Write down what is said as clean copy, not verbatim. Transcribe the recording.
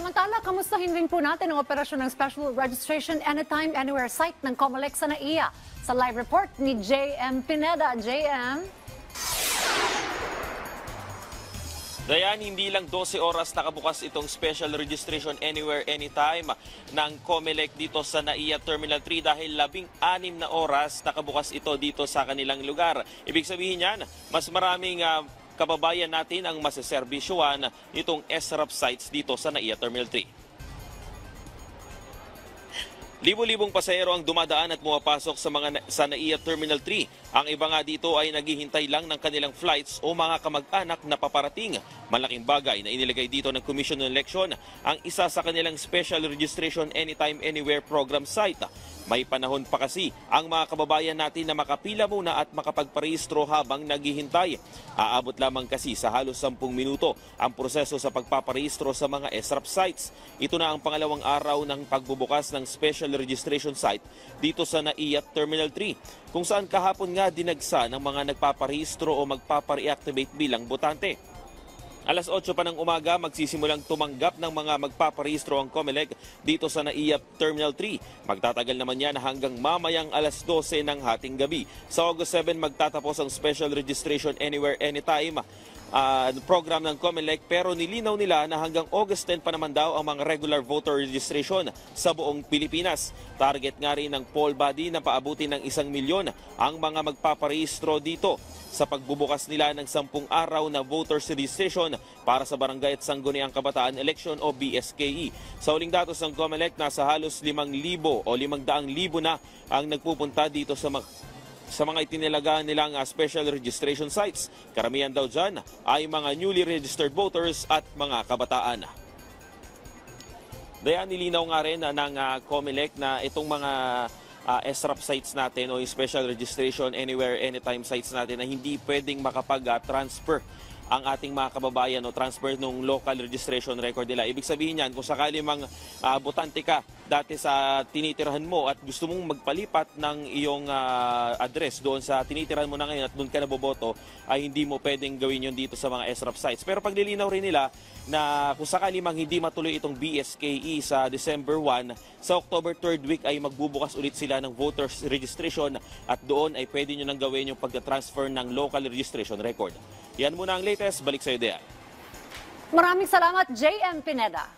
Samantala, kamustahin rin po natin ang operasyon ng Special Registration Anytime, Anywhere site ng COMELEC sa NAIA. Sa live report ni JM Pineda. JM? Dayan, hindi lang 12 oras nakabukas itong Special Registration Anywhere Anytime ng COMELEC dito sa NAIA Terminal 3 dahil 16 na oras nakabukas ito dito sa kanilang lugar. Ibig sabihin yan, mas maraming kababayan natin ang masaserbisyuhan nitong SRAP sites dito sa NAIA Terminal 3. Libo-libong pasahero ang dumadaan at pumapasok sa NAIA Terminal 3. Ang iba nga dito ay naghihintay lang ng kanilang flights o mga kamag-anak na paparating. Malaking bagay na inilagay dito ng Commission on Election ang isa sa kanilang Special Registration Anytime Anywhere program site. May panahon pa kasi ang mga kababayan natin na makapila muna at makapagparehistro habang naghihintay. Aabot lamang kasi sa halos 10 minuto ang proseso sa pagpaparehistro sa mga SRAP sites. Ito na ang pangalawang araw ng pagbubukas ng Special Registration Site dito sa NAIA Terminal 3, kung saan kahapon nga dinagsa ng mga nagpaparehistro o magpapareactivate bilang botante. Alas 8 pa ng umaga, magsisimulang tumanggap ng mga magpaparehistro ang COMELEC dito sa NAIA Terminal 3. Magtatagal naman yan hanggang mamayang alas 12 ng hating gabi. Sa August 7, magtatapos ang Special Registration Anywhere Anytime program ng COMELEC, pero nilinaw nila na hanggang August 10 pa naman daw ang mga regular voter registration sa buong Pilipinas. Target nga rin ng poll body na paabutin ng 1 milyon ang mga magpaparehistro dito sa pagbubukas nila ng 10 araw na voters registration para sa Barangay at Sangguniang Kabataan Election o BSKE. Sa uling datos ng COMELEC, nasa halos 5,000 o 500,000 na ang nagpupunta dito sa mga itinilaga nilang special registration sites. Karamihan daw dyan ay mga newly registered voters at mga kabataan. Daya nilinaw nga rin ng COMELEC na itong mga SRAP sites natin o yung Special Registration Anywhere Anytime sites natin na hindi pwedeng makapag-transfer ang ating mga kababayan o transfer ng local registration record nila. Ibig sabihin yan, kung sakali mang botante ka dati sa tinitirahan mo at gusto mong magpalipat ng iyong address doon sa tinitirahan mo na ngayon at doon ka naboboto, ay hindi mo pwedeng gawin yun dito sa mga SRAP sites. Pero paglilinaw rin nila na kung sakali mang hindi matuloy itong BSKE sa December 1, sa October 3rd week ay magbubukas ulit sila ng voters registration at doon ay pwede nyo nang gawin yung pag-transfer ng local registration record. Yan muna ang latest. Balik sa iyo, Dea. Maraming salamat, JM Pineda.